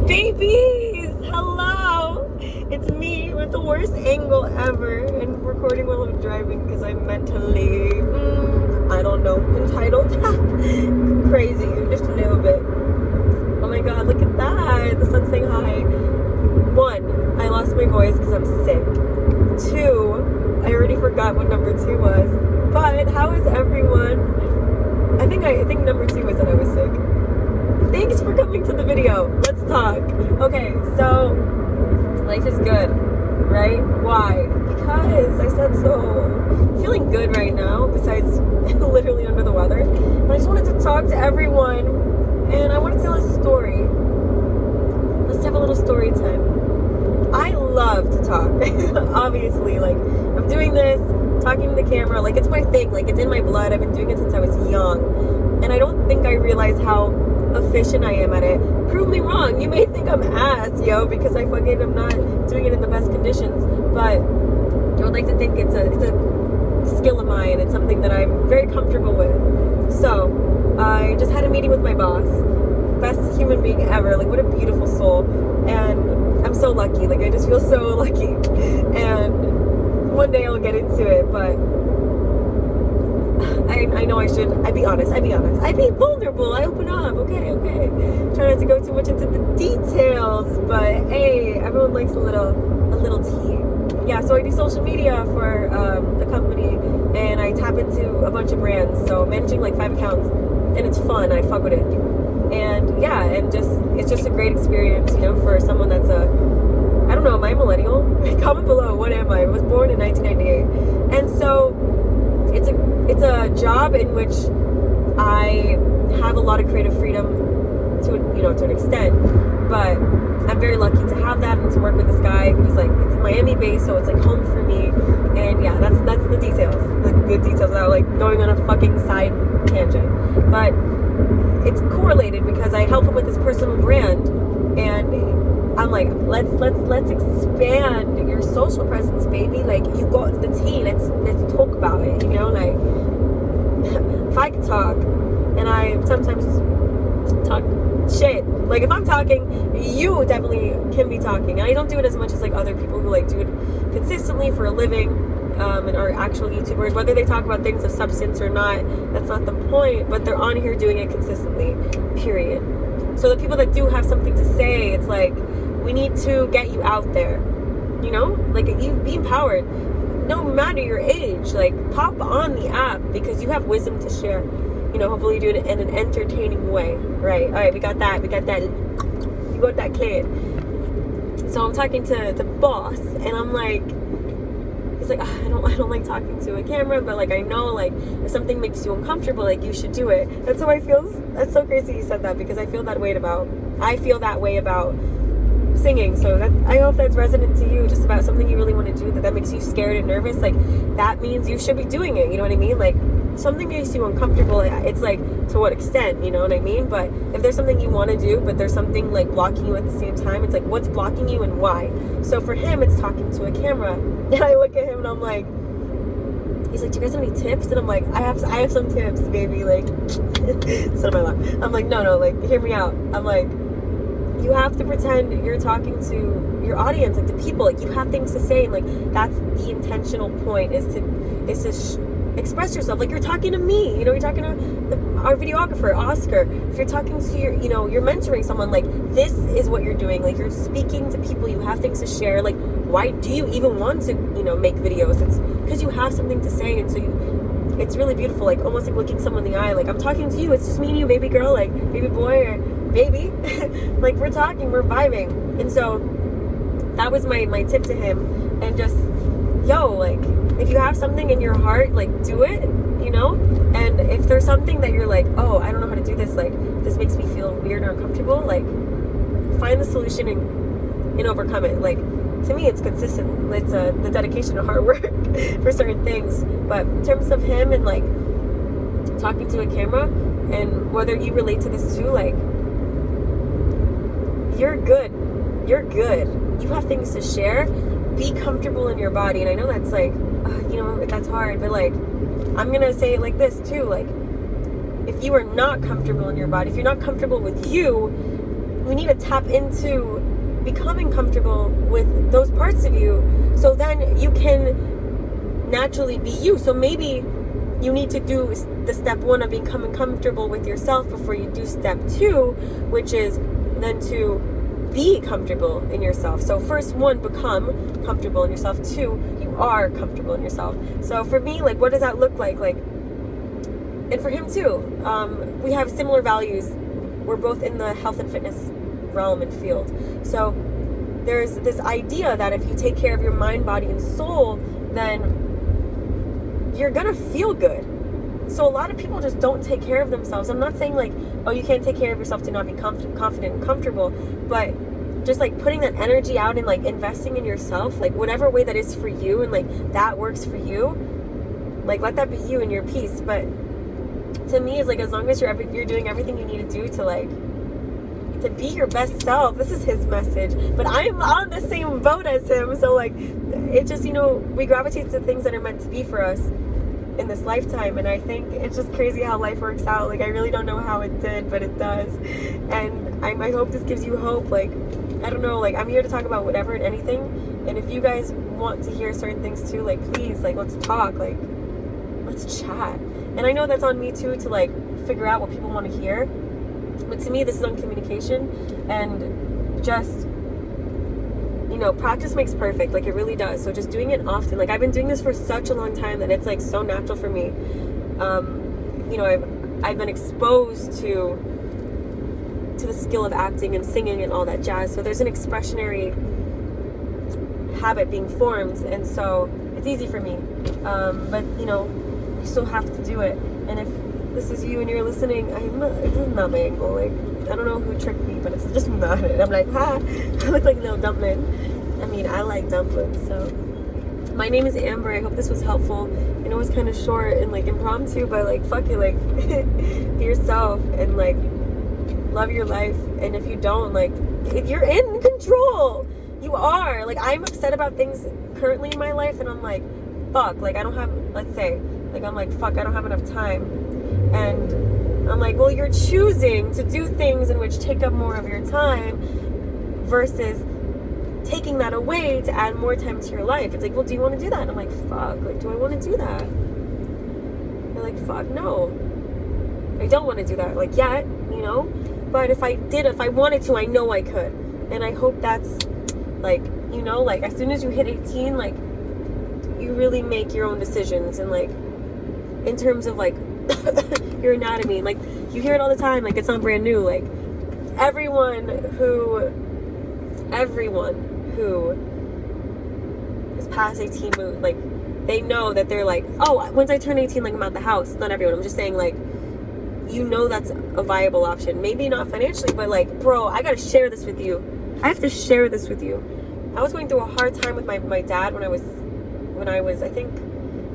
Babies! Hello! It's me with the worst angle ever and recording while I'm driving because I'm mentally, I don't know, entitled. Crazy, just a little bit. Oh my god, look at that! The sun's saying hi. 1, I lost my voice because I'm sick. 2, I already forgot what number 2 was. But how is everyone? I think number 2 was that I was sick. Thanks for coming to the video. Let's talk. Okay, so life is good, right? Why? Because I said so. Feeling good right now, besides literally under the weather. But I just wanted to talk to everyone, and I want to tell a story. Let's have a little story time. I love to talk. Obviously, like, I'm doing this, talking to the camera, like, it's my thing, like, it's in my blood. I've been doing it since I was young. And I don't think I realized how efficient I am at it. Prove me wrong. You may think I'm ass, yo, because I fucking am not doing it in the best conditions. But I would like to think it's a skill of mine. It's something that I'm very comfortable with. So I just had a meeting with my boss. Best human being ever. Like, what a beautiful soul. And I'm so lucky. Like, I just feel so lucky. And one day I'll get into it, but I know I should. I'd be honest. I'd be vulnerable. I open up. Okay. Try not to go too much into the details, but hey, everyone likes a little tea. Yeah, so I do social media for a company, and I tap into a bunch of brands. So managing like 5 accounts, and it's fun. I fuck with it, and yeah, and it's just a great experience, you know, for someone that's I don't know, am I a millennial? Comment below. What am I? I was born in 1998, and so it's a job in which I have a lot of creative freedom to an extent, but I'm very lucky to have that and to work with this guy who's like, it's Miami based, so it's like home for me. And yeah, that's the details, the details without like going on a fucking side tangent. But it's correlated because I help him with his personal brand, and I'm like, let's expand your social presence, baby. Like, you got the tea. Let's talk about it. You know, like, if I could talk, and I sometimes talk shit. Like, if I'm talking, you definitely can be talking. And I don't do it as much as like other people who like do it consistently for a living, and are actual YouTubers. Whether they talk about things of substance or not, that's not the point. But they're on here doing it consistently. Period. So the people that do have something to say, it's like, we need to get you out there, you know, like, you be empowered no matter your age. Like, pop on the app because you have wisdom to share, you know. Hopefully you do it in an entertaining way, right? All right, we got that you got that cleared. So I'm talking to the boss, and I'm like, he's like, I don't like talking to a camera, but like, I know, like, if something makes you uncomfortable, like, you should do it. That's how I feel. That's so crazy you said that, because I feel that way about singing. So I hope that's resonant to you, just about something you really want to do that makes you scared and nervous. Like, that means you should be doing it, you know what I mean? Like, something makes you uncomfortable, it's like, to what extent, you know what I mean? But if there's something you want to do, but there's something like blocking you at the same time, it's like, what's blocking you and why? So for him, it's talking to a camera. And I look at him and I'm like, he's like, do you guys have any tips? And I'm like, I have some tips, baby. Like, son of my life. I'm like, no, like, hear me out. I'm like, you have to pretend you're talking to your audience, like, the people. Like, you have things to say, and like, that's the intentional point, is to express yourself. Like, you're talking to me, you know, you're talking to our videographer, Oscar. If you're talking to you're mentoring someone, like, this is what you're doing. Like, you're speaking to people, you have things to share. Like, why do you even want to, make videos? It's because you have something to say, and so it's really beautiful, like, almost like looking someone in the eye. Like, I'm talking to you, it's just me and you, baby girl, like, baby boy, or baby. Like, we're talking, we're vibing. And so that was my tip to him. And just, like, if you have something in your heart, like, do it, you know. And if there's something that you're like, oh, I don't know how to do this, like, this makes me feel weird or uncomfortable, like, find the solution and overcome it. Like, to me, it's consistent. It's the dedication and hard work for certain things. But in terms of him and like talking to a camera, and whether you relate to this too, like, you're good. You have things to share. Be comfortable in your body. And I know that's like, that's hard, but like, I'm gonna say it like this too. Like, if you are not comfortable in your body, if you're not comfortable with you, we need to tap into becoming comfortable with those parts of you, so then you can naturally be you. So maybe you need to do the step 1 of becoming comfortable with yourself before you do step 2, which is then to be comfortable in yourself. So first 1, become comfortable in yourself. 2, you are comfortable in yourself. So for me, like, what does that look like? Like, and for him too, we have similar values. We're both in the health and fitness realm and field. So there's this idea that if you take care of your mind, body, and soul, then you're gonna feel good. So a lot of people just don't take care of themselves. I'm not saying like, oh, you can't take care of yourself to not be confident and comfortable, but just like putting that energy out and like investing in yourself, like whatever way that is for you, and like that works for you, like let that be you and your peace. But to me, it's like, as long as you're doing everything you need to do to like to be your best self. This is his message, but I'm on the same boat as him. So like, it just, we gravitate to things that are meant to be for us in this lifetime. And I think it's just crazy how life works out. Like, I really don't know how it did, but it does. And I hope this gives you hope. Like, I don't know, like, I'm here to talk about whatever and anything. And if you guys want to hear certain things too, like, please, like, let's talk, like, let's chat. And I know that's on me too, to like figure out what people want to hear. But to me, this is on communication, and just, practice makes perfect. Like, it really does. So just doing it often. Like, I've been doing this for such a long time that it's like so natural for me. I've been exposed to the skill of acting and singing and all that jazz. So there's an expressionary habit being formed, and so it's easy for me. But you still have to do it. And if this is you and you're listening, this is not my angle. Like, I don't know who tricked me, but it's just not it. I'm like, I look like a little dumpling. I mean, I like dumplings. So my name is Amber. I hope this was helpful. I know it was kind of short and like impromptu, but like, fuck it, like be yourself and like love your life. And if you don't, like, you're in control. You are. Like, I'm upset about things currently in my life, and I'm like, fuck, like, I don't have, let's say, like, I'm like, fuck, I don't have enough time. And I'm like, well, you're choosing to do things in which take up more of your time versus taking that away to add more time to your life. It's like, well, do you want to do that? And I'm like, fuck, like, do I want to do that? They're like, fuck, no, I don't want to do that, like, yet, but if I wanted to, I know I could. And I hope that's like, like, as soon as you hit 18, like, you really make your own decisions, and like, in terms of like your anatomy, like, you hear it all the time, like, it's not brand new. Like, everyone who is past 18, like, they know that they're like, oh, once I turn 18, like, I'm out the house. Not everyone, I'm just saying, like, that's a viable option. Maybe not financially, but like, bro, I gotta share this with you. I have to share this with you. I was going through a hard time with my dad when I was I think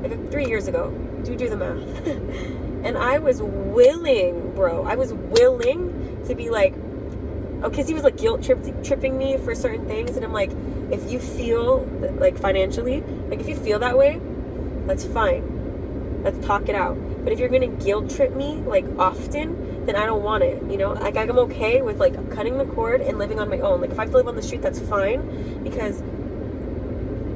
like 3 years ago. Do the math. And I was willing, bro. I was willing to be like, okay, because he was like guilt tripping me for certain things. And I'm like, if you feel like financially, like, if you feel that way, that's fine. Let's talk it out. But if you're going to guilt trip me like often, then I don't want it. Like, I'm okay with like cutting the cord and living on my own. Like, if I have to live on the street, that's fine, because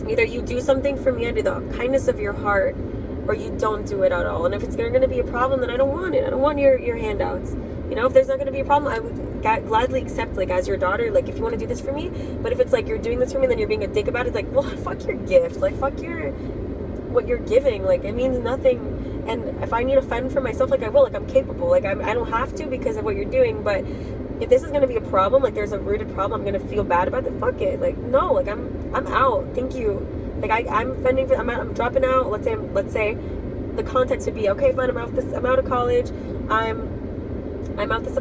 either you do something for me out of the kindness of your heart, or you don't do it at all. And if it's going to be a problem, then I don't want it. I don't want your handouts. If there's not going to be a problem, I would gladly accept, like, as your daughter, like, if you want to do this for me. But if it's like you're doing this for me, then you're being a dick about it, it's like, well, fuck your gift. Like, fuck what you're giving. Like, it means nothing. And if I need to fend for myself, like, I will. Like, I'm capable. Like, I don't have to because of what you're doing. But if this is going to be a problem, like, there's a rooted problem, I'm going to feel bad about it, fuck it. Like, no, like, I'm out. Thank you. Like, I'm fending for, I'm dropping out. Let's say the context would be, okay, fine, I'm out of college. I'm out this,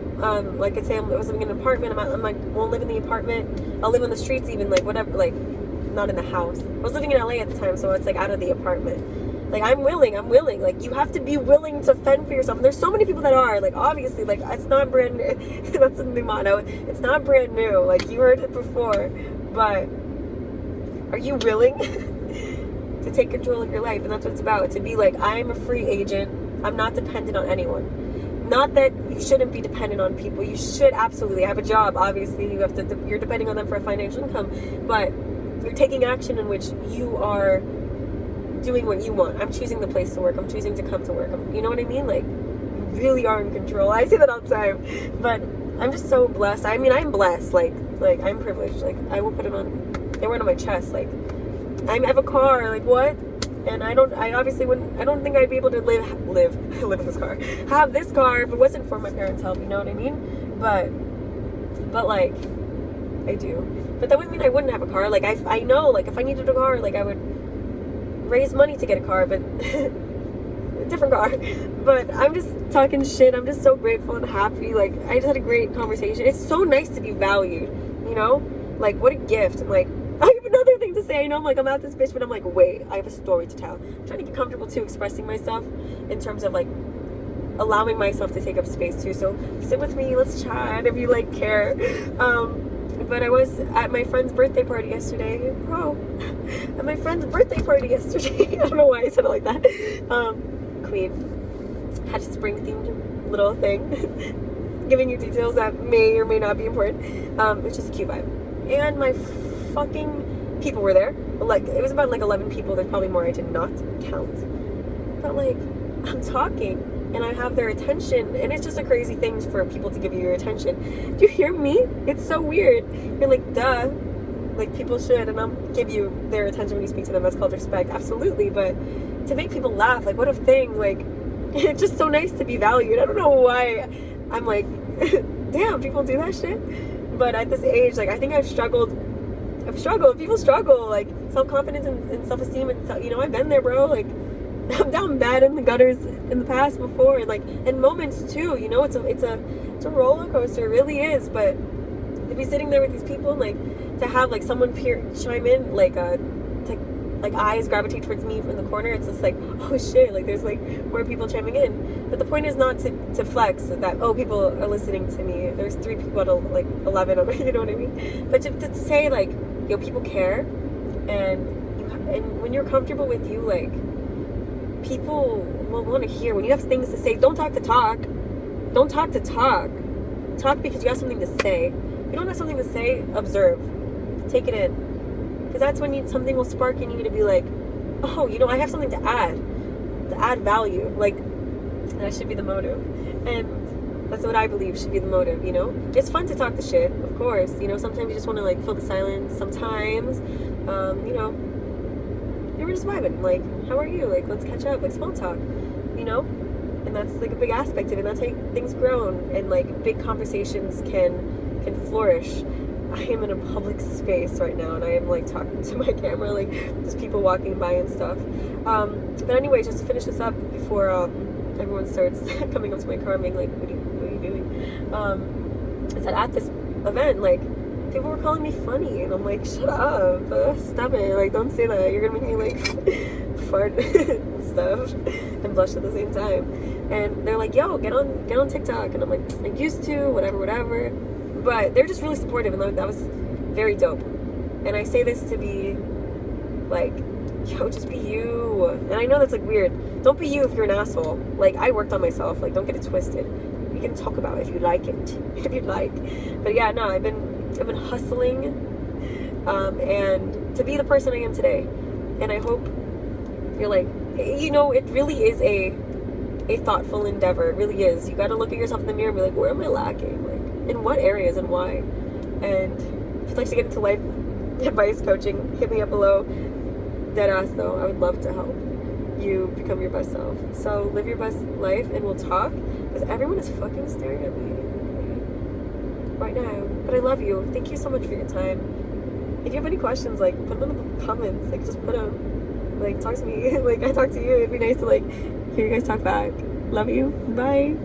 like, I'd say I was living in an apartment. I'm like, won't live in the apartment. I'll live on the streets even, like, whatever, like, not in the house. I was living in LA at the time, so it's like out of the apartment. Like, I'm willing. Like, you have to be willing to fend for yourself. And there's so many people that are, like, obviously, like, it's not brand new. That's the new motto. It's not brand new. Like, you heard it before. But are you willing to take control of your life? And that's what it's about. To be like, I'm a free agent. I'm not dependent on anyone. Not that you shouldn't be dependent on people. You should absolutely have a job. Obviously, you're depending on them for a financial income, but you're taking action in which you are doing what you want. I'm choosing the place to work. I'm choosing to come to work. You know what I mean? Like, you really are in control. I say that all the time, but I'm just so blessed. I mean, I'm blessed. Like I'm privileged. Like, I will put it on. They wear it on my chest. Like, I have a car. Like, what? And I obviously wouldn't. I don't think I'd be able to live in this car. Have this car if it wasn't for my parents' help. You know what I mean? But like, I do. But that wouldn't mean I wouldn't have a car. Like, I know, like, if I needed a car, like, I would raise money to get a car, but a different car. But I'm just talking shit. I'm just so grateful and happy. Like, I just had a great conversation. It's so nice to be valued, you know? Like, what a gift. And, like, I have another thing to say. I know I'm like, I'm out this bitch, but I'm like, wait, I have a story to tell. I'm trying to get comfortable too expressing myself in terms of like allowing myself to take up space too. So sit with me, let's chat if you like care. But I was at my friend's birthday party yesterday. At my friend's birthday party yesterday. I don't know why I said it like that. Queen had a spring themed little thing. Giving you details that may or may not be important. It's just a cute vibe. And my fucking people were there. Like, it was about like 11 people. There's probably more I did not count. But like, I'm talking and I have their attention, and it's just a crazy thing for people to give you your attention. Do you hear me? It's so weird. You're like, duh. Like, people should, and I'll give you their attention when you speak to them. That's called respect. Absolutely. But to make people laugh, like, what a thing. Like, it's just so nice to be valued. I don't know why I'm like, damn, people do that shit. But at this age, like, I think I've struggled. People struggle, like, self-confidence and self-esteem, and, you know, I've been there, bro. Like, I'm down bad in the gutters in the past before, and like, in moments too, you know. It's a roller coaster, it really is. But to be sitting there with these people, and like, to have like someone chime in, like, like eyes gravitate towards me from the corner, it's just like, oh shit, like, there's like more people chiming in. But the point is not to flex that, oh, people are listening to me. There's 3 people out of like 11 of it, you know what I mean? But to say like, yo, people care, and when you're comfortable with you, like, people will want to hear. When you have things to say, don't talk to talk. Don't talk to talk. Talk because you have something to say. If you don't have something to say, observe. Take it in. Because that's when something will spark in you to be like, oh, you know, I have something to add value. Like, that should be the motive. And that's what I believe should be the motive, you know? It's fun to talk the shit, of course. You know, sometimes you just want to like fill the silence. Sometimes, you know, we're just vibing. Like, how are you? Like, let's catch up. Like, small talk, you know? And that's like a big aspect of it. That's how things grow, and like big conversations can flourish. I am in a public space right now, and I am like talking to my camera, like there's people walking by and stuff. But anyway, just to finish this up before everyone starts coming up to my car and being like, what are you doing? Is that at this event, like, people were calling me funny, and I'm like, shut up, stop it, like, don't say that, you're gonna make me like fart and stuff and blush at the same time. And they're like, yo, get on TikTok, and I'm like, I used to, whatever. But they're just really supportive, and that was very dope. And I say this to be like, yo, just be you. And I know that's like weird. Don't be you if you're an asshole. Like, I worked on myself. Like, don't get it twisted. We can talk about it if you like it, if you'd like. But yeah, no, I've been hustling, and to be the person I am today. And I hope you're like, you know, it really is a thoughtful endeavor. It really is. You got to look at yourself in the mirror and be like, where am I lacking? Like, in what areas and why? And if you'd like to get into life advice coaching, hit me up below. Deadass though, I would love to help you become your best self. So live your best life, and we'll talk, because everyone is fucking staring at me right now. But I love you. Thank you so much for your time. If you have any questions, like, put them in the comments. Like, just put them. Like, talk to me. Like, I talk to you. It'd be nice to like hear you guys talk back. Love you. Bye.